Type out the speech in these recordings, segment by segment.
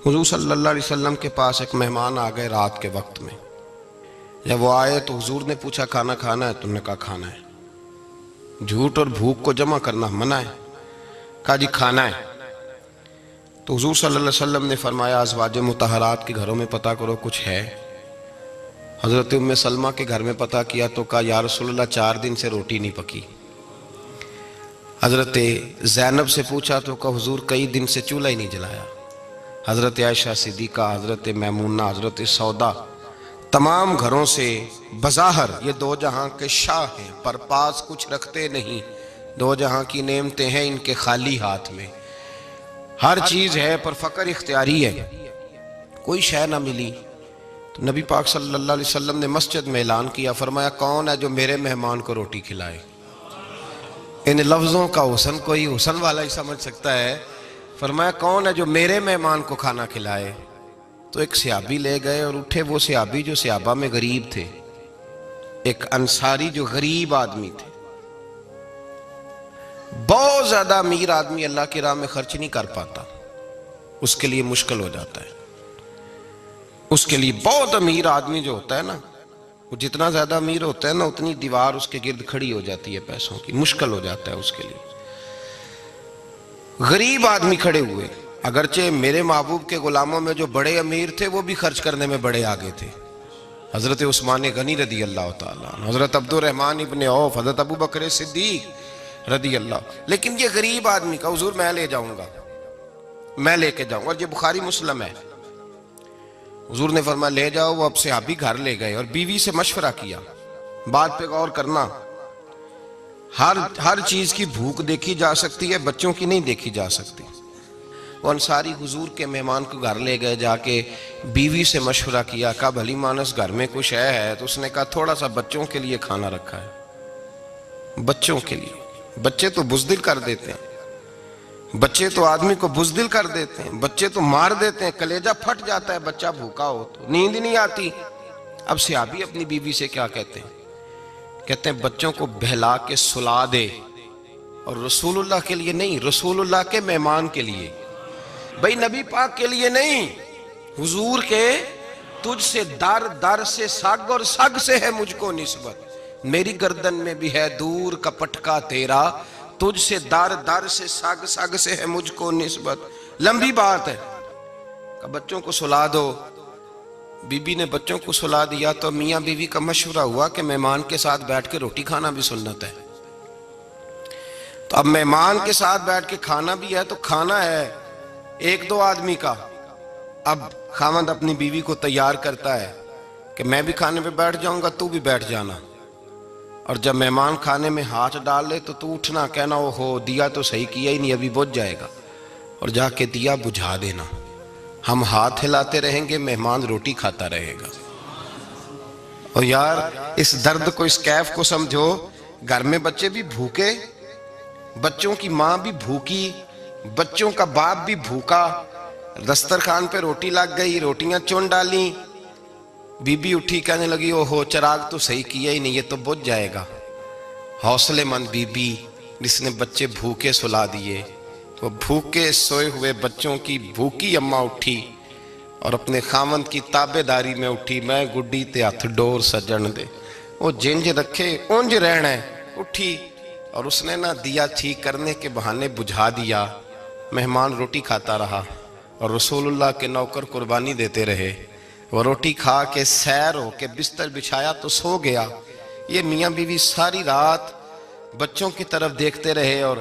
حضور صلی اللہ علیہ وسلم کے پاس ایک مہمان آ گئے رات کے وقت میں. جب وہ آئے تو حضور نے پوچھا کھانا کھانا ہے؟ تم نے کہا کھانا ہے. جھوٹ اور بھوک کو جمع کرنا منع ہے. کہا جی کھانا ہے. تو حضور صلی اللہ علیہ وسلم نے فرمایا ازواج مطہرات کے گھروں میں پتہ کرو کچھ ہے. حضرت ام سلمہ کے گھر میں پتہ کیا تو کہا یا رسول اللہ 4 دن سے روٹی نہیں پکی. حضرت زینب سے پوچھا تو کہا حضور کئی دن سے چولہا ہی نہیں جلایا. حضرت عائشہ صدیقہ، حضرت میمونہ، حضرت سودا، تمام گھروں سے بظاہر یہ 2 جہاں کے شاہ ہیں پر پاس کچھ رکھتے نہیں. 2 جہاں کی نعمتیں ہیں ان کے خالی ہاتھ میں. ہر چیز ہے پر فقر اختیاری ہے. کوئی شے نہ ملی تو نبی پاک صلی اللہ علیہ وسلم نے مسجد میں اعلان کیا، فرمایا کون ہے جو میرے مہمان کو روٹی کھلائے؟ ان لفظوں کا حسن کوئی حسن والا ہی سمجھ سکتا ہے. فرمایا کون ہے جو میرے مہمان کو کھانا کھلائے؟ تو ایک صحابی لے گئے اور اٹھے وہ صحابی جو صحابہ میں غریب تھے، ایک انصاری جو غریب آدمی تھے. بہت زیادہ امیر آدمی اللہ کی راہ میں خرچ نہیں کر پاتا، اس کے لیے مشکل ہو جاتا ہے. اس کے لیے بہت امیر آدمی جو ہوتا ہے نا، وہ جتنا زیادہ امیر ہوتا ہے نا اتنی دیوار اس کے گرد کھڑی ہو جاتی ہے پیسوں کی، مشکل ہو جاتا ہے اس کے لیے. غریب آدمی کھڑے ہوئے. اگرچہ میرے محبوب کے غلاموں میں جو بڑے امیر تھے وہ بھی خرچ کرنے میں بڑے آگے تھے. حضرت عثمان غنی رضی اللہ تعالیٰ عنہ، حضرت عبد الرحمن ابن عوف، حضرت ابو بکر صدیق رضی اللہ. لیکن یہ غریب آدمی کا حضور میں لے جاؤں گا، میں لے کے جاؤں گا. اور یہ بخاری مسلم ہے. حضور نے فرمایا لے جاؤ. وہ اب صحابی گھر لے گئے اور بیوی سے مشورہ کیا. بات پہ غور کرنا، ہر چیز کی بھوک دیکھی جا سکتی ہے، بچوں کی نہیں دیکھی جا سکتی. وہ انصاری حضور کے مہمان کو گھر لے گئے، جا کے بیوی سے مشورہ کیا. کہا بھلی مانس گھر میں کچھ ہے؟ تو اس نے کہا تھوڑا سا بچوں کے لیے کھانا رکھا ہے. بچوں کے لیے. بچے تو بزدل کر دیتے ہیں، بچے تو آدمی کو بزدل کر دیتے ہیں، بچے تو مار دیتے ہیں، کلیجہ پھٹ جاتا ہے بچہ بھوکا ہو تو، نیند ہی نہیں آتی. اب صحابی اپنی بیوی سے کیا کہتے ہیں؟ کہتے ہیں بچوں کو بہلا کے سلا دے. اور رسول اللہ کے لیے نہیں، رسول اللہ کے مہمان کے لیے. بھئی نبی پاک کے لیے نہیں، حضور کے. تجھ سے در در سے سگ اور سگ سے ہے مجھ کو نسبت. میری گردن میں بھی ہے دور کا پٹکا تیرا، تجھ سے در در سے سگ سگ سے ہے مجھ کو نسبت. لمبی بات ہے. کہ بچوں کو سلا دو. بی بی نے بچوں کو سلا دیا تو میاں بیوی کا مشورہ ہوا کہ مہمان کے ساتھ بیٹھ کے روٹی کھانا بھی سنت ہے. تو اب مہمان کے ساتھ بیٹھ کے کھانا بھی ہے تو کھانا ہے 1-2 آدمی کا. اب خاوند اپنی بیوی کو تیار کرتا ہے کہ میں بھی کھانے پہ بیٹھ جاؤں گا، تو بھی بیٹھ جانا. اور جب مہمان کھانے میں ہاتھ ڈال لے تو اٹھنا، کہنا او ہو دیا تو صحیح کیا ہی نہیں، ابھی بجھ جائے گا. اور جا کے دیا بجھا دینا. ہم ہاتھ ہلاتے رہیں گے، مہمان روٹی کھاتا رہے گا. اور یار اس درد کو، اس کیف کو سمجھو. گھر میں بچے بھی بھوکے، بچوں کی ماں بھی بھوکی، بچوں کا باپ بھی بھوکا. دسترخوان پہ روٹی لگ گئی، روٹیاں چن ڈالیں. بی بی اٹھی کہنے لگی او ہو چراغ تو صحیح کیا ہی نہیں، یہ تو بجھ جائے گا. حوصلے مند بی بی جس نے بچے بھوکے سلا دیے. وہ بھوکے سوئے ہوئے بچوں کی بھوکی اماں اٹھی اور اپنے خاوند کی تابع داری میں اٹھی. میں گڈی تے ہتھ ڈور سجن دے، وہ جنج رکھے اونج رہنا ہے. اٹھی اور اس نے نہ دیا ٹھیک کرنے کے بہانے بجھا دیا. مہمان روٹی کھاتا رہا اور رسول اللہ کے نوکر قربانی دیتے رہے. وہ روٹی کھا کے سیر ہو کے بستر بچھایا تو سو گیا. یہ میاں بیوی ساری رات بچوں کی طرف دیکھتے رہے اور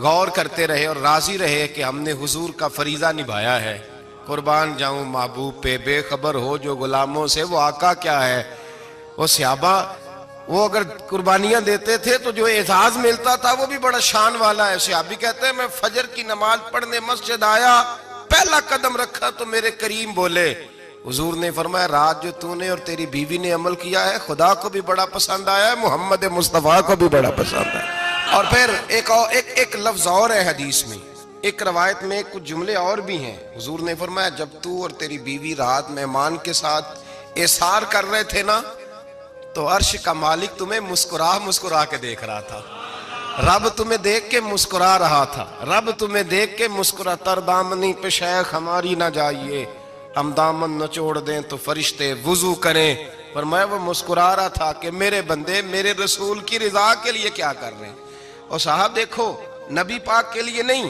غور کرتے رہے اور راضی رہے کہ ہم نے حضور کا فریضہ نبھایا ہے. قربان جاؤں محبوب پہ، بے خبر ہو جو غلاموں سے وہ آقا کیا ہے. وہ صحابہ وہ اگر قربانیاں دیتے تھے تو جو اعزاز ملتا تھا وہ بھی بڑا شان والا ہے. صحابی کہتے ہیں میں فجر کی نماز پڑھنے مسجد آیا، پہلا قدم رکھا تو میرے کریم بولے. حضور نے فرمایا رات جو تو نے اور تیری بیوی نے عمل کیا ہے خدا کو بھی بڑا پسند آیا ہے، محمد مصطفیٰ کو بھی بڑا پسند آیا. اور پھر ایک لفظ اور ہے حدیث میں، ایک روایت میں کچھ جملے اور بھی ہیں. حضور نے فرمایا جب تو اور تیری بیوی رات مہمان کے ساتھ ایثار کر رہے تھے نا تو عرش کا مالک تمہیں مسکرا مسکرا کے دیکھ رہا تھا. رب تمہیں دیکھ کے مسکرا رہا تھا، رب تمہیں دیکھ کے مسکرا، تر دامنی پہ شیخ ہماری نہ جائیے، ہم دامن نچوڑ دیں تو فرشتے وضو کریں۔ پر میں وہ مسکرا رہا تھا کہ میرے بندے میرے رسول کی رضا کے لیے کیا کر رہے ہیں۔ اور صاحب دیکھو، نبی پاک کے لیے نہیں،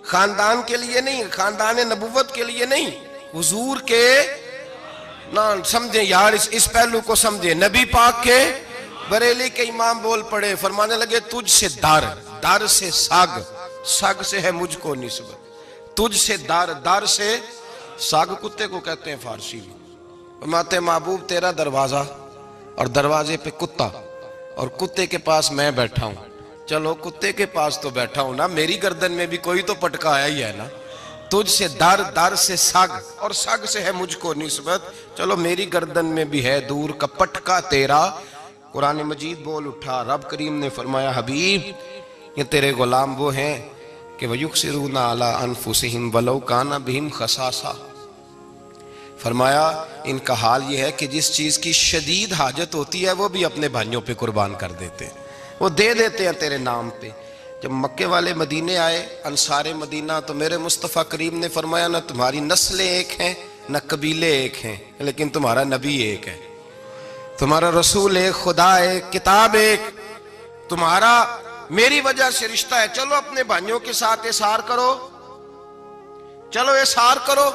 خاندان کے لیے نہیں، خاندان نبوت کے لیے نہیں، حضور کے نہ سمجھیں یار، اس پہلو کو سمجھیں، نبی پاک کے بریلی کے امام بول پڑے، فرمانے لگے تجھ سے در، در سے سگ، سگ سے ہے مجھ کو نسبت، تجھ سے در، در سے سگ کتے کو کہتے ہیں فارسی میں۔ فرماتے محبوب تیرا دروازہ اور دروازے پہ کتا اور کتے کے پاس میں بیٹھا ہوں، چلو کتے کے پاس تو بیٹھا ہوں نا، میری گردن میں بھی کوئی تو پٹکا آیا ہی ہے نا، تجھ سے در، در سے سگ اور سگ سے ہے مجھ کو نسبت، چلو میری گردن میں بھی ہے دور کا پٹکا تیرا۔ قرآن مجید بول اٹھا، رب کریم نے فرمایا حبیب یہ تیرے غلام وہ ہیں کہ وَيُقْصِرُونَ عَلَىٰ أَنفُسِهِمْ وَلَوْ كَانَ بِهِمْ خَصَاصَةٌ، فرمایا ان کا حال یہ ہے کہ جس چیز کی شدید حاجت ہوتی ہے وہ بھی اپنے بھائیوں پہ قربان کر دیتے ہیں، وہ دے دیتے ہیں تیرے نام پہ۔ جب مکے والے مدینے آئے، انصار مدینہ، تو میرے مصطفیٰ کریم نے فرمایا نہ تمہاری نسلیں ایک ہیں نہ قبیلے ایک ہیں، لیکن تمہارا نبی ایک ہے، تمہارا رسول ایک، خدا ایک، کتاب ایک، تمہارا میری وجہ سے رشتہ ہے، چلو اپنے بھائیوں کے ساتھ احسار کرو، چلو احسار کرو۔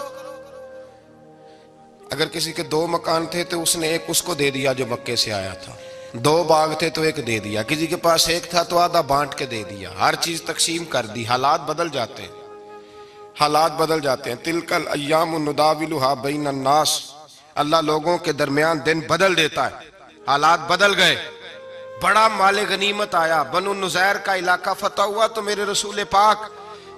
اگر کسی کے 2 مکان تھے تو اس نے ایک اس کو دے دیا جو مکے سے آیا تھا، 2 باغ تھے تو ایک دے دیا، کسی کے پاس ایک تھا تو آدھا بانٹ کے دے دیا، ہر چیز تقسیم کر دی۔ حالات بدل جاتے ہیں، حالات بدل جاتے ہیں۔ تلک الایام نداولها بین الناس، اللہ لوگوں کے درمیان دن بدل دیتا ہے، حالات بدل گئے، بڑا مال غنیمت آیا، بنو نزیر کا علاقہ فتح ہوا تو میرے رسول پاک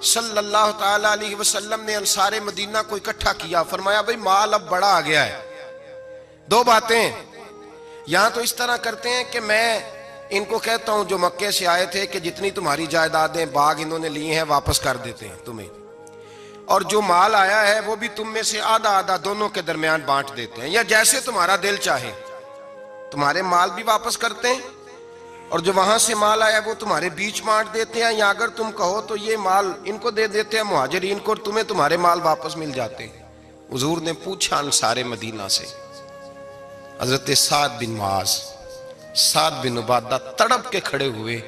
صلی اللہ تعالی علیہ وسلم نے انصار مدینہ کو اکٹھا کیا، فرمایا بھئی مال اب بڑا آ گیا ہے، 2 باتیں، یہاں تو اس طرح کرتے ہیں کہ میں ان کو کہتا ہوں جو مکے سے آئے تھے کہ جتنی تمہاری جائیدادیں باغ انہوں نے لیے ہیں واپس کر دیتے ہیں تمہیں، اور جو مال آیا ہے وہ بھی تم میں سے آدھا آدھا دونوں کے درمیان بانٹ دیتے ہیں، یا جیسے تمہارا دل چاہے، تمہارے مال بھی واپس کرتے ہیں اور جو وہاں سے مال آیا وہ تمہارے بیچ بانٹ دیتے ہیں، یا اگر تم کہو تو یہ مال ان کو دے دیتے ہیں مہاجرین کو، اور تمہیں تمہارے مال واپس مل جاتے ہیں۔ حضور نے پوچھا انصار مدینہ سے، حضرت سعد بن معاذ، سعد بن عبادہ تڑپ کے کھڑے ہوئے،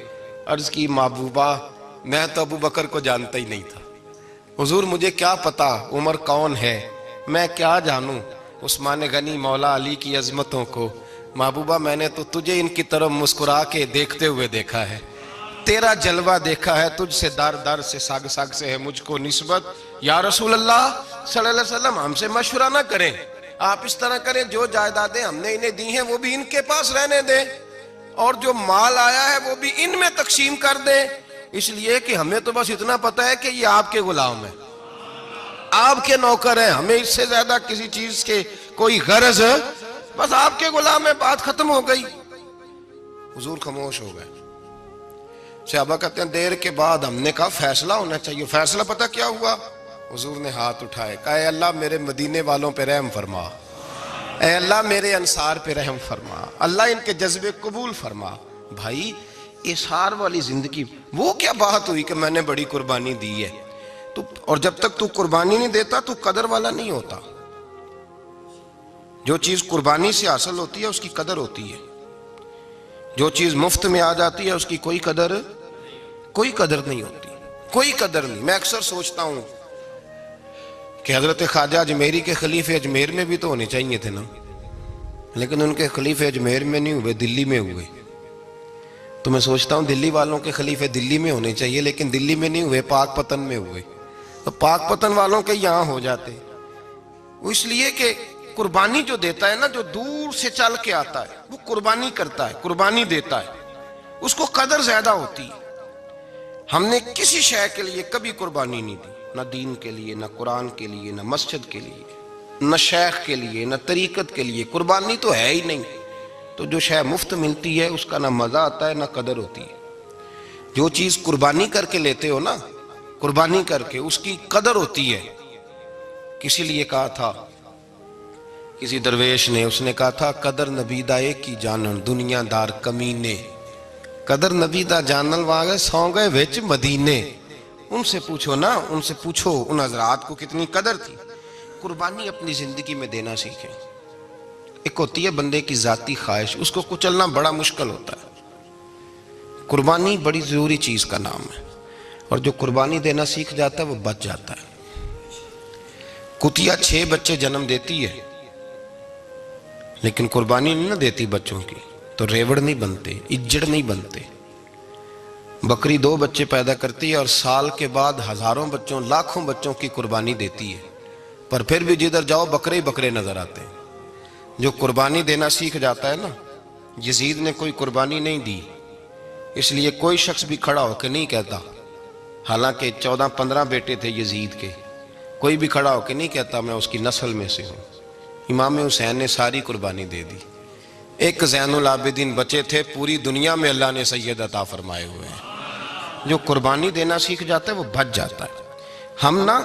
عرض کی محبوبہ میں تو ابو بکر کو جانتا ہی نہیں تھا، حضور مجھے کیا پتا عمر کون ہے، میں کیا جانوں عثمان غنی مولا علی کی عظمتوں کو، محبوبہ میں نے تو تجھے ان کی طرف مسکرا کے دیکھتے ہوئے دیکھا ہے، تیرا جلوہ دیکھا ہے، تجھ سے در در سے سگ سگ سے ہے مجھ کو نسبت۔ یا رسول اللہ صلی اللہ علیہ وسلم ہم سے مشورہ نہ کریں، آپ اس طرح کریں جو جائیدادیں ہم نے انہیں دی ہیں وہ بھی ان کے پاس رہنے دیں، اور جو مال آیا ہے وہ بھی ان میں تقسیم کر دیں، اس لیے کہ ہمیں تو بس اتنا پتا ہے کہ یہ آپ کے غلام ہیں، آپ کے نوکر ہیں، ہمیں اس سے زیادہ کسی چیز کے کوئی غرض، بس آپ کے غلام ہے، بات ختم ہو گئی۔ حضور خاموش ہو گئے۔ صحابہ کہتے ہیں دیر کے بعد ہم نے کہا فیصلہ ہونا چاہیے، فیصلہ پتہ کیا ہوا؟ حضور نے ہاتھ اٹھائے، کہا اے اللہ میرے مدینے والوں پہ رحم فرما، اے اللہ میرے انصار پہ رحم فرما، اللہ ان کے جذبے قبول فرما۔ بھائی احسار والی زندگی وہ کیا بات ہوئی کہ میں نے بڑی قربانی دی ہے، اور جب تک تو قربانی نہیں دیتا تو قدر والا نہیں ہوتا۔ جو چیز قربانی سے حاصل ہوتی ہے اس کی قدر ہوتی ہے، جو چیز مفت میں آ جاتی ہے اس کی کوئی قدر نہیں ہوتی، کوئی قدر نہیں۔ میں اکثر سوچتا ہوں کہ حضرت خواجہ اجمیری کے خلیفے اجمیر میں بھی تو ہونے چاہیے تھے نا، لیکن ان کے خلیفے اجمیر میں نہیں ہوئے، دلی میں ہوئے۔ تو میں سوچتا ہوں دلی والوں کے خلیفے دلی میں ہونے چاہیے، لیکن دلی میں نہیں ہوئے، پاک پتن میں ہوئے، تو پاک پتن والوں کے یہاں ہو جاتے۔ وہ اس لیے کہ قربانی جو دیتا ہے نا، جو دور سے چل کے آتا ہے وہ قربانی کرتا ہے، قربانی دیتا ہے، اس کو قدر زیادہ ہوتی ہے۔ ہم نے کسی شے کے لیے کبھی قربانی نہیں دی، نہ دین کے لیے، نہ قرآن کے لیے، نہ مسجد کے لیے، نہ شیخ کے لیے، نہ طریقت کے لیے، قربانی تو ہے ہی نہیں۔ تو جو شے مفت ملتی ہے اس کا نہ مزہ آتا ہے نہ قدر ہوتی ہے۔ جو چیز قربانی کر کے لیتے ہو نا، قربانی کر کے، اس کی قدر ہوتی ہے۔ کسی لیے کہا تھا کسی درویش نے، اس نے کہا تھا قدر نبیدہ ایک کی جانن دنیا دار کمینے، قدر نبی دا جانل واگے سو گئے وچ مدینے. ان سے پوچھو نا، ان سے پوچھو ان حضرات کو کتنی قدر تھی. قربانی اپنی زندگی میں دینا سیکھیں. ایک ہوتی ہے بندے کی ذاتی خواہش، اس کو کچلنا بڑا مشکل ہوتا ہے. قربانی بڑی ضروری چیز کا نام ہے، اور جو قربانی دینا سیکھ جاتا ہے وہ بچ جاتا ہے. کتیا 6 بچے جنم دیتی ہے لیکن قربانی نہیں نہ دیتی بچوں کی، تو ریوڑ نہیں بنتے، اجڑ نہیں بنتے. بکری 2 بچے پیدا کرتی ہے اور سال کے بعد ہزاروں بچوں، لاکھوں بچوں کی قربانی دیتی ہے، پر پھر بھی جدھر جاؤ بکرے ہی بکرے نظر آتے ہیں. جو قربانی دینا سیکھ جاتا ہے نا، یزید نے کوئی قربانی نہیں دی، اس لیے کوئی شخص بھی کھڑا ہو کے نہیں کہتا، حالانکہ 14-15 بیٹے تھے یزید کے، کوئی بھی کھڑا ہو کے نہیں کہتا میں اس کی نسل میں سے ہوں. امام حسین نے ساری قربانی دے دی. ایک زین العابدین بچے تھے، پوری دنیا میں اللہ نے سید عطا فرمائے ہوئے ہیں. جو قربانی دینا سیکھ جاتا ہے وہ بچ جاتا ہے. ہم نا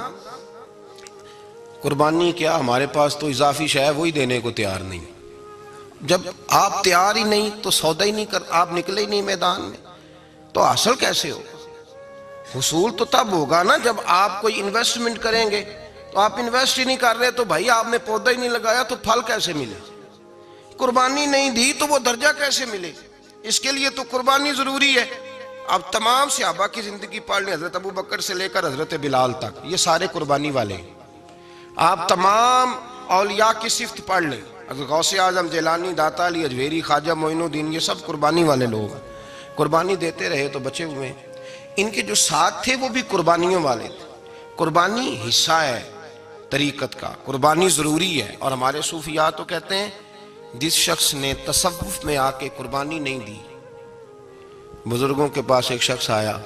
قربانی کیا، ہمارے پاس تو اضافی شے ہے وہی دینے کو تیار نہیں. جب آپ تیار ہی نہیں تو سودا ہی نہیں کر، آپ نکلے ہی نہیں میدان میں، تو حاصل کیسے ہو؟ حصول تو تب ہوگا نا جب آپ کوئی انویسٹمنٹ کریں گے. تو آپ انویسٹ ہی نہیں کر رہے تو بھائی آپ نے پودا ہی نہیں لگایا تو پھل کیسے ملے؟ قربانی نہیں دی تو وہ درجہ کیسے ملے؟ اس کے لیے تو قربانی ضروری ہے. اب تمام صحابہ کی زندگی پڑھ لیں، حضرت ابو بکر سے لے کر حضرت بلال تک، یہ سارے قربانی والے ہیں. آپ تمام اولیاء کی صفت پڑھ لیں، حضرت غوث اعظم، جیلانی، داتا علی اجویری، خواجہ معین الدین، یہ سب قربانی والے لوگ ہیں. قربانی دیتے رہے تو بچے ہوئے ہیں. ان کے جو ساتھ تھے وہ بھی قربانیوں والے تھے. قربانی حصہ ہے طریقت کا، قربانی ضروری ہے. اور ہمارے صوفیاء تو کہتے ہیں جس شخص نے تصوف میں آ کے قربانی نہیں دی. بزرگوں کے پاس ایک شخص آیا،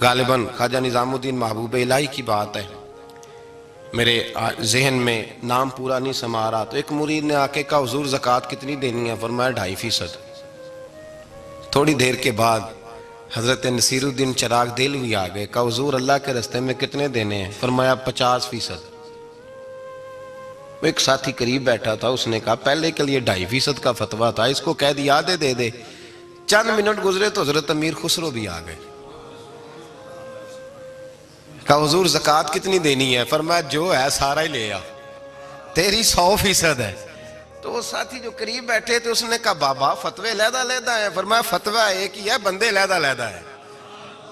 غالباً خواجہ نظام الدین محبوب الہی کی بات ہے، میرے ذہن میں نام پورا نہیں سما رہا. تو ایک مرید نے آ کے کہا حضور زکوٰۃ کتنی دینی ہے؟ فرمایا 2.5%. تھوڑی دیر کے بعد حضرت نصیر الدین چراغ دہلوی آ گئے، کہا حضور اللہ کے راستے میں کتنے دینے ہیں؟ فرمایا 50%. ایک ساتھی قریب بیٹھا تھا، اس نے کہا پہلے کے لیے 2.5% کا فتویٰ تھا، اس کو کہہ دیا دے دے. چند منٹ گزرے تو حضرت امیر خسرو بھی آ گئے، کہا حضور زکوٰۃ کتنی دینی ہے؟ فرمایا جو ہے سارا ہی لے آ، تیری 100% ہے. تو وہ ساتھی جو قریب بیٹھے تھے اس نے کہا بابا فتوے علیحدہ علیحدہ ہیں. فرمایا فتویٰ ایک ہی ہے، بندے علیحدہ علیحدہ ہے.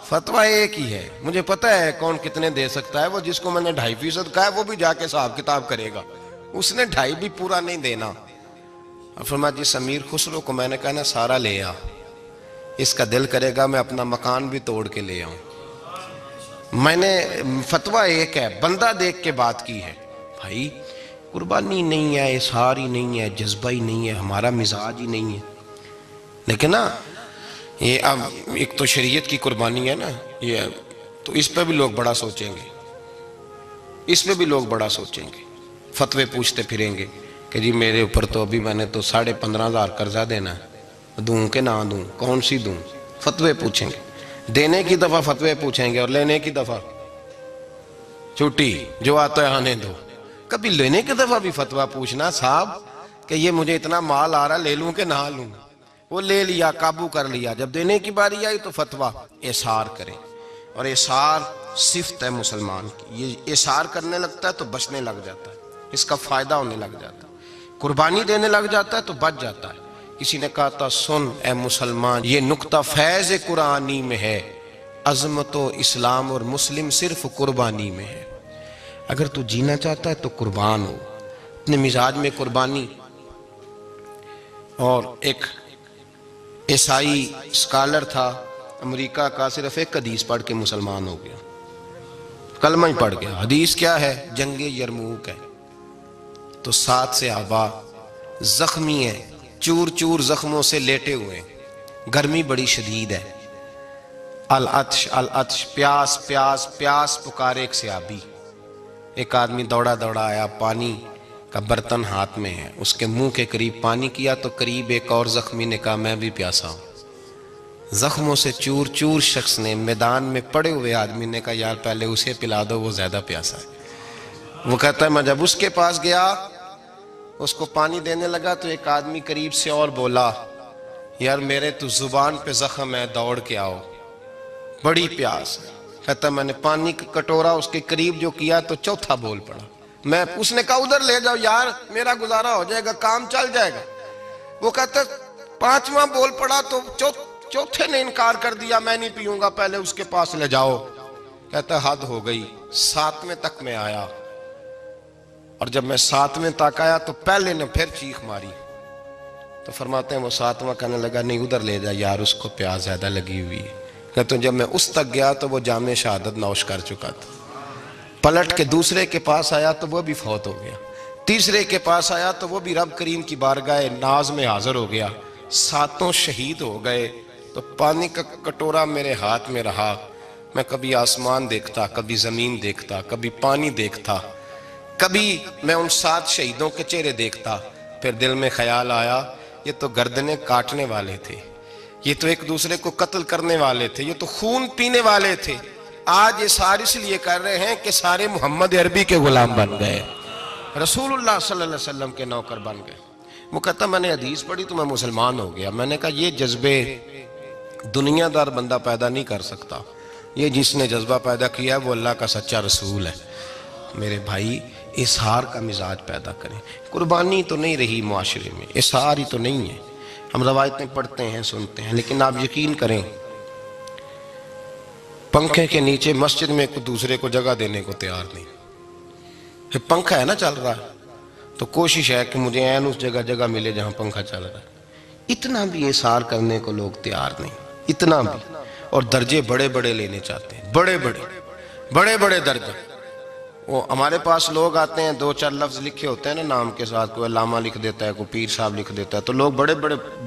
فتویٰ ایک ہی ہے، مجھے پتہ ہے کون کتنے دے سکتا ہے. وہ جس کو میں نے 2.5% کہا ہے وہ بھی جا کے حساب کتاب کرے گا، اس نے 2.5 بھی پورا نہیں دینا. فرمایا جس امیر خسرو کو میں نے کہا نا سارا لے آ، اس کا دل کرے گا میں اپنا مکان بھی توڑ کے لے آؤں. میں نے فتویٰ ایک ہے، بندہ دیکھ کے بات کی ہے. بھائی قربانی نہیں ہے، اظہار ہی نہیں ہے، جذبہ ہی نہیں ہے، ہمارا مزاج ہی نہیں ہے. لیکن نا یہ اب ایک تو شریعت کی قربانی ہے نا، یہ تو اس پہ بھی لوگ بڑا سوچیں گے، اس پہ بھی لوگ بڑا سوچیں گے. فتوے پوچھتے پھریں گے کہ جی میرے اوپر تو ابھی میں نے تو 15,500 قرضہ دینا ہے، دوں کہ نہ دوں، کون سی دوں؟ فتوے پوچھیں گے. دینے کی دفعہ فتوے پوچھیں گے اور لینے کی دفعہ چھٹی، جو آتا ہے آنے دو. کبھی لینے کی دفعہ بھی فتویٰ پوچھنا صاحب کہ یہ مجھے اتنا مال آ رہا لے لوں کہ نہ لوں. وہ لے لیا، قابو کر لیا. جب دینے کی باری آئی تو فتویٰ احصار کریں. اور احصار صفت ہے مسلمان کی، یہ احصار کرنے لگتا ہے تو بچنے لگ جاتا ہے، اس کا فائدہ ہونے لگ جاتا ہے. قربانی دینے لگ جاتا ہے تو بچ جاتا ہے. کسی نے کہا تھا سن اے مسلمان، یہ نکتہ فیض قرآنی میں ہے، عظمت و اسلام اور مسلم صرف قربانی میں ہے. اگر تو جینا چاہتا ہے تو قربان ہو، اپنے مزاج میں قربانی. اور ایک عیسائی اسکالر تھا امریکہ کا، صرف ایک حدیث پڑھ کے مسلمان ہو گیا، کلمہ ہی پڑھ گیا. حدیث کیا ہے؟ جنگ یرموک ہے. تو 7 صحابہ زخمی ہیں، چور چور زخموں سے لیٹے ہوئے، گرمی بڑی شدید ہے. العطش العطش، پیاس پیاس پیاس پکارے ایک صحابی. ایک آدمی دوڑا دوڑا آیا، پانی کا برتن ہاتھ میں ہے، اس کے منہ کے قریب پانی کیا تو قریب ایک اور زخمی نے کہا میں بھی پیاسا ہوں. زخموں سے چور چور شخص نے، میدان میں پڑے ہوئے آدمی نے کہا یار پہلے اسے پلا دو، وہ زیادہ پیاسا ہے. وہ کہتا ہے میں جب اس کے پاس گیا، اس کو پانی دینے لگا تو ایک آدمی قریب سے اور بولا یار میرے تو زبان پہ زخم ہے، دوڑ کے آؤ، بڑی پیاس ہے۔ کہتا میں نے پانی کا کٹورا اس کے قریب جو کیا تو چوتھا بول پڑا۔ میں اس نے کہا ادھر لے جاؤ یار، میرا گزارا ہو جائے گا، کام چل جائے گا۔ وہ کہتا پانچواں بول پڑا تو چوتھے نے انکار کر دیا، میں نہیں پیوں گا، پہلے اس کے پاس لے جاؤ۔ کہتا حد ہو گئی۔ ساتویں تک میں آیا، اور جب میں ساتویں تک آیا تو پہلے نے پھر چیخ ماری۔ تو فرماتے ہیں وہ ساتواں کہنے لگا نہیں ادھر لے جا یار، اس کو پیاس زیادہ لگی ہوئی ہے۔ کہتے ہیں جب میں اس تک گیا تو وہ جام شہادت نوش کر چکا تھا۔ پلٹ کے دوسرے کے پاس آیا تو وہ بھی فوت ہو گیا۔ تیسرے کے پاس آیا تو وہ بھی رب کریم کی بارگاہ ناز میں حاضر ہو گیا۔ ساتوں شہید ہو گئے۔ تو پانی کا کٹورا میرے ہاتھ میں رہا۔ میں کبھی آسمان دیکھتا، کبھی زمین دیکھتا، کبھی پانی دیکھتا، کبھی میں ان 7 شہیدوں کے چہرے دیکھتا۔ پھر دل میں خیال آیا یہ تو گردنیں کاٹنے والے تھے، یہ تو ایک دوسرے کو قتل کرنے والے تھے، یہ تو خون پینے والے تھے۔ آج یہ سارے اس لیے کر رہے ہیں کہ سارے محمد عربی کے غلام بن گئے، رسول اللہ صلی اللہ علیہ وسلم کے نوکر بن گئے۔ وہ کہتا میں نے حدیث پڑھی تو میں مسلمان ہو گیا۔ میں نے کہا یہ جذبے دنیا دار بندہ پیدا نہیں کر سکتا، یہ جس نے جذبہ پیدا کیا ہے وہ اللہ کا سچا رسول ہے۔ میرے بھائی اظہار کا مزاج پیدا کریں۔ قربانی تو نہیں رہی معاشرے میں، اظہار ہی تو نہیں ہے۔ ہم روایتیں پڑھتے ہیں، سنتے ہیں، لیکن آپ یقین کریں پنکھے کے نیچے مسجد میں ایک دوسرے کو جگہ دینے کو تیار نہیں۔ پھر پنکھا ہے نا چل رہا ہے تو کوشش ہے کہ مجھے عین اس جگہ ملے جہاں پنکھا چل رہا ہے۔ اتنا بھی اظہار کرنے کو لوگ تیار نہیں، اتنا بھی۔ اور درجے بڑے بڑے لینے چاہتے ہیں، بڑے بڑے درجے۔ وہ ہمارے پاس لوگ آتے ہیں، 2-4 لفظ لکھے ہوتے ہیں نا نام کے ساتھ، کوئی علامہ لکھ دیتا ہے، کوئی پیر صاحب لکھ دیتا ہے، تو لوگ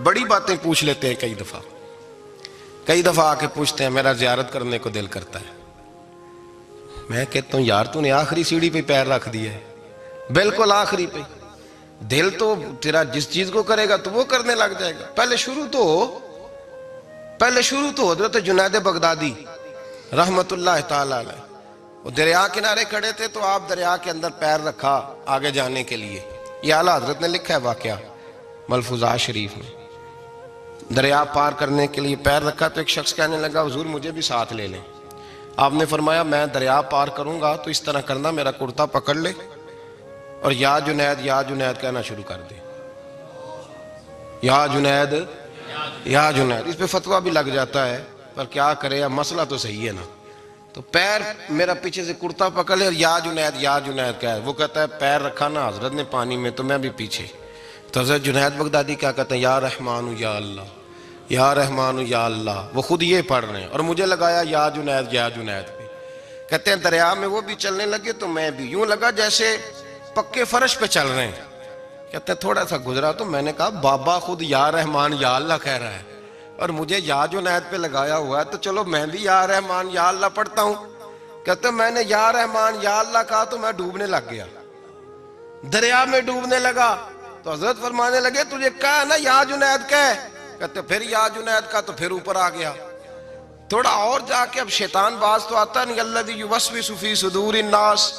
بڑی باتیں پوچھ لیتے ہیں۔ کئی دفعہ آ کے پوچھتے ہیں میرا زیارت کرنے کو دل کرتا ہے۔ میں کہتا ہوں یار تو نے آخری سیڑھی پہ پیر رکھ دیا ہے، بالکل آخری پہ۔ دل تو تیرا جس چیز کو کرے گا تو وہ کرنے لگ جائے گا۔ پہلے شروع تو حضرت جنید بغدادی رحمت اللہ تعالی علیہ، وہ دریا کنارے کھڑے تھے تو آپ دریا کے اندر پیر رکھا آگے جانے کے لیے۔ یہ اعلیٰ حضرت نے لکھا ہے واقعہ ملفوظات شریف میں۔ دریا پار کرنے کے لیے پیر رکھا تو ایک شخص کہنے لگا حضور مجھے بھی ساتھ لے لیں۔ آپ نے فرمایا میں دریا پار کروں گا تو اس طرح کرنا، میرا کرتا پکڑ لے اور یا جنید یا جنید کہنا شروع کر دے۔ یا جنید یا جنید، اس پہ فتویٰ بھی لگ جاتا ہے، پر کیا کرے، اب مسئلہ تو صحیح ہے نا۔ تو پیر میرا پیچھے سے کرتا پکڑ لے اور یا جنید کہا ہے۔ وہ کہتا ہے پیر رکھا نا حضرت نے پانی میں تو میں بھی پیچھے۔ تو حضرت جنید بغدادی کیا کہتے ہیں یا رحمان یا اللہ، یا رحمان یا اللہ، وہ خود یہ پڑھ رہے ہیں اور مجھے لگایا یا جنید پہ۔ کہتے ہیں دریا میں وہ بھی چلنے لگے تو میں بھی، یوں لگا جیسے پکے فرش پہ چل رہے ہیں۔ کہتے ہیں تھوڑا سا گزرا تو میں نے کہا بابا خود یا رحمان یا اللہ کہہ رہا ہے اور مجھے یا جنید پہ لگایا ہوا ہے، تو چلو میں بھی یا رحمان یا اللہ پڑھتا ہوں۔ کہتے ہیں میں نے یا رحمان یا اللہ کہا تو میں ڈوبنے لگ گیا، دریا میں ڈوبنے لگا۔ تو حضرت فرمانے لگے تجھے کہا نا یا جنید کہہ، کہتے پھر یا جنید کا تو پھر اوپر آ گیا۔ تھوڑا اور جا کے اب شیطان باز تو آتا نہیں، الذی یوسوس فی صدور الناس،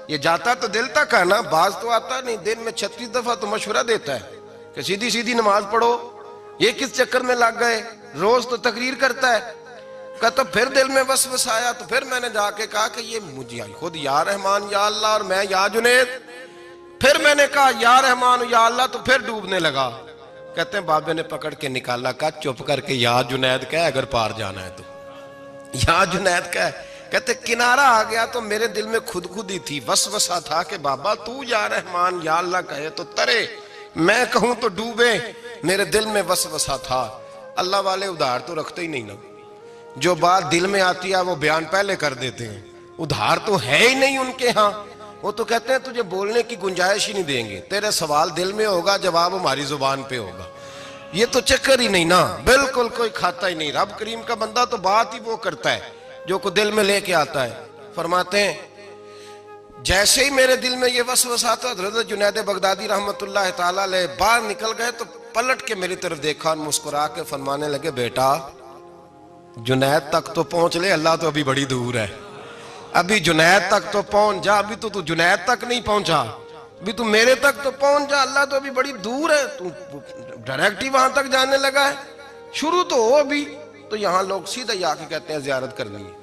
یہ جاتا تو دل تک ہے نا، باز تو آتا نہیں۔ دن میں 36 دفعہ تو مشورہ دیتا ہے کہ سیدھی نماز پڑھو، یہ کس چکر میں لگ گئے، روز تو تقریر کرتا ہے۔ کہتا پھر دل میں وسوسہ آیا تو پھر میں نے جا کے کہا کہ یہ مجھے خود یا رحمان یا اللہ اور میں یا جنید۔ پھر میں نے کہا یا رحمان یا اللہ تو پھر ڈوبنے لگا۔ کہتے ہیں بابے نے پکڑ کے نکالا، کہا چپ کر کے یا جنید کہہ اگر پار جانا ہے تو، یا جنید کہہ۔ کہتے کنارہ آ گیا تو میرے دل میں خود ہی تھی، وسوسہ تھا کہ بابا تو یا رحمان یا اللہ کہے تو ترے، میں کہوں تو ڈوبے۔ میرے دل میں وسوسہ تھا۔ اللہ والے ادھار تو رکھتے ہی نہیں نا، جو بات دل میں آتی ہے وہ بیان پہلے کر دیتے ہیں، ادھار تو ہے ہی نہیں ان کے ہاں۔ وہ تو کہتے ہیں تجھے بولنے کی گنجائش ہی نہیں دیں گے، تیرے سوال دل میں ہوگا جواب ہماری زبان پہ ہوگا۔ یہ تو چکر ہی نہیں نا، بالکل کوئی کھاتا ہی نہیں۔ رب کریم کا بندہ تو بات ہی وہ کرتا ہے جو کو دل میں لے کے آتا ہے۔ فرماتے ہیں جیسے ہی میرے دل میں یہ وسوسہ تھا، حضرت جنید بغدادی رحمت اللہ تعالیٰ علیہ باہر نکل گئے تو پلٹ کے میری طرف دیکھا اور مسکرا کے فرمانے لگے بیٹا جنید تک تو پہنچ لے، اللہ تو ابھی بڑی دور ہے، ابھی جنید تک تو پہنچ جا، ابھی تو جنید تک نہیں پہنچا، ابھی تو میرے تک تو پہنچ جا، اللہ تو ابھی بڑی دور ہے، تو ڈائریکٹ ہی وہاں تک جانے لگا ہے۔ شروع تو ہو ابھی، تو یہاں لوگ سیدھا ہی آ کے کہتے ہیں زیارت کرنی ہے۔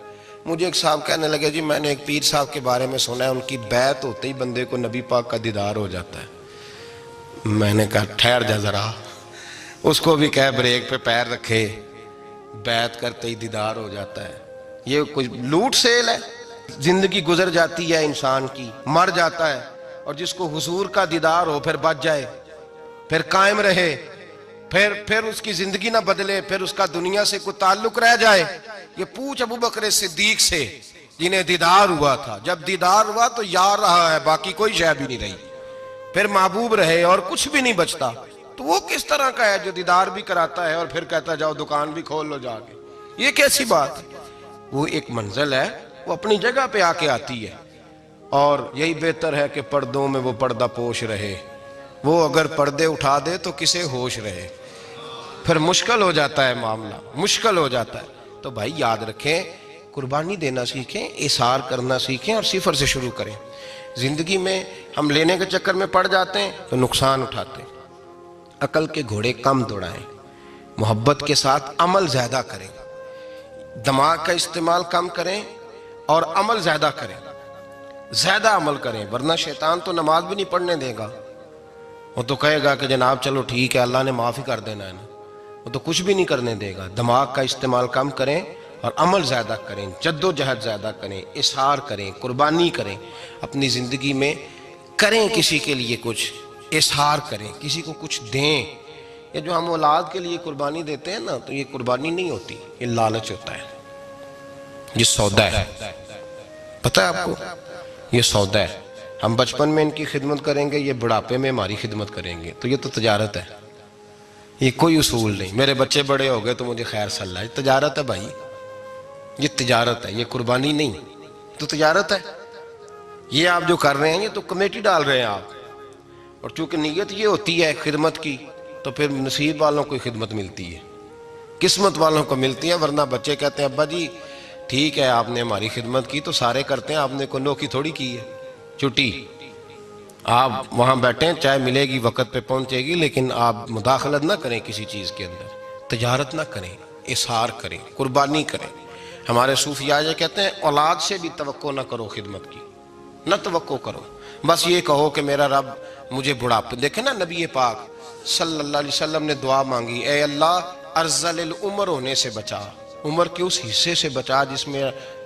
مجھے ایک صاحب کہنے لگے جی میں نے ایک پیر صاحب کے بارے میں سنا ہے ان کی بیعت ہوتے ہی بندے کو نبی پاک کا دیدار ہو جاتا ہے۔ میں نے کہا ٹھہر جا ذرا، اس کو بھی کہہ بریک پہ پیر رکھے، بیعت کرتے ہی دیدار ہو جاتا ہے؟ یہ کوئی لوٹ سیل ہے؟ زندگی گزر جاتی ہے انسان کی، مر جاتا ہے، اور جس کو حضور کا دیدار ہو پھر بچ جائے، پھر قائم رہے، پھر اس کی زندگی نہ بدلے، پھر اس کا دنیا سے کوئی تعلق رہ جائے۔ یہ پوچھ ابو بکر صدیق سے جنہیں دیدار ہوا تھا، جب دیدار ہوا تو یار رہا ہے، باقی کوئی شے بھی نہیں رہی، پھر محبوب رہے اور کچھ بھی نہیں بچتا۔ تو وہ کس طرح کا ہے جو دیدار بھی کراتا ہے اور پھر کہتا جاؤ دکان بھی کھول لو جا کے؟ یہ کیسی بات؟ وہ ایک منزل ہے، وہ اپنی جگہ پہ آ کے آتی ہے، اور یہی بہتر ہے کہ پردوں میں وہ پردہ پوش رہے۔ وہ اگر پردے اٹھا دے تو کسے ہوش رہے، پھر مشکل ہو جاتا ہے معاملہ، مشکل ہو جاتا ہے۔ تو بھائی یاد رکھیں، قربانی دینا سیکھیں، اثار کرنا سیکھیں، اور صفر سے شروع کریں۔ زندگی میں ہم لینے کے چکر میں پڑ جاتے ہیں تو نقصان اٹھاتے ہیں۔ عقل کے گھوڑے کم دوڑائیں، محبت کے ساتھ عمل زیادہ کریں، دماغ کا استعمال کم کریں اور عمل زیادہ کریں، زیادہ عمل کریں، ورنہ شیطان تو نماز بھی نہیں پڑھنے دے گا۔ وہ تو کہے گا کہ جناب چلو ٹھیک ہے اللہ نے معاف ہی کر دینا ہے نا، وہ تو کچھ بھی نہیں کرنے دے گا۔ دماغ کا استعمال کم کریں اور عمل زیادہ کریں، جد و جہد زیادہ کریں، اظہار کریں، قربانی کریں اپنی زندگی میں، کریں کسی کے لیے کچھ، اظہار کریں، کسی کو کچھ دیں۔ یہ جو ہم اولاد کے لیے قربانی دیتے ہیں نا، تو یہ قربانی نہیں ہوتی، یہ لالچ ہوتا ہے، یہ سودا ہے۔ پتہ ہے آپ کو یہ سودا ہے؟ ہم بچپن میں ان کی خدمت کریں گے، یہ بڑھاپے میں ہماری خدمت کریں گے، تو یہ تو تجارت ہے، یہ کوئی اصول نہیں۔ میرے بچے بڑے ہو گئے تو مجھے خیر صلی اللہ، یہ تجارت ہے بھائی، یہ تجارت ہے، یہ قربانی نہیں، تو تجارت ہے۔ یہ آپ جو کر رہے ہیں یہ تو کمیٹی ڈال رہے ہیں آپ، اور چونکہ نیت یہ ہوتی ہے خدمت کی، تو پھر نصیب والوں کو خدمت ملتی ہے، قسمت والوں کو ملتی ہے۔ ورنہ بچے کہتے ہیں ابا جی ٹھیک ہے آپ نے ہماری خدمت کی تو سارے کرتے ہیں، آپ نے کو نوکی تھوڑی کی ہے، چھٹی آپ وہاں بیٹھیں، چائے ملے گی وقت پہ پہنچے گی، لیکن آپ مداخلت نہ کریں کسی چیز کے اندر، تجارت نہ کریں، اظہار کریں، قربانی کریں۔ ہمارے صوفیاء یہ کہتے ہیں اولاد سے بھی توقع نہ کرو خدمت کی، نہ توقع کرو، بس یہ کہو کہ میرا رب مجھے بڑھاپے۔ دیکھیں نا نبی پاک صلی اللہ علیہ وسلم نے دعا مانگی، اے اللہ ارذل العمر ہونے سے بچا، عمر کے اس حصے سے بچا جس میں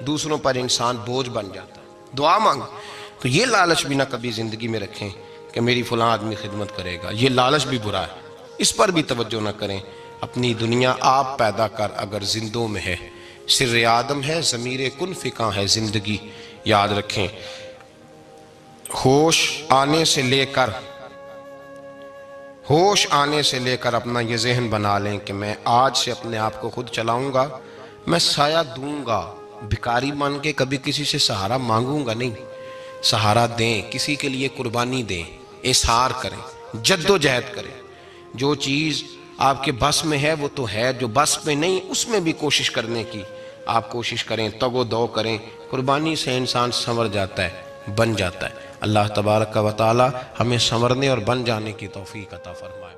دوسروں پر انسان بوجھ بن جاتا ہے، دعا مانگ۔ تو یہ لالچ بھی نہ کبھی زندگی میں رکھیں کہ میری فلاں آدمی خدمت کرے گا، یہ لالچ بھی برا ہے، اس پر بھی توجہ نہ کریں۔ اپنی دنیا آپ پیدا کر اگر زندوں میں ہے، سر آدم ہے، ضمیر کن فکاں ہے زندگی، یاد رکھیں۔ ہوش آنے سے لے کر اپنا یہ ذہن بنا لیں کہ میں آج سے اپنے آپ کو خود چلاؤں گا، میں سایہ دوں گا، بھکاری مان کے کبھی کسی سے سہارا مانگوں گا نہیں، سہارا دیں، کسی کے لیے قربانی دیں، اظہار کریں، جد و جہد کریں۔ جو چیز آپ کے بس میں ہے وہ تو ہے، جو بس میں نہیں اس میں بھی کوشش کرنے کی آپ کوشش کریں، تگ و دو کریں۔ قربانی سے انسان سنور جاتا ہے، بن جاتا ہے۔ اللہ تبارک و تعالی ہمیں سنورنے اور بن جانے کی توفیق عطا فرمائے۔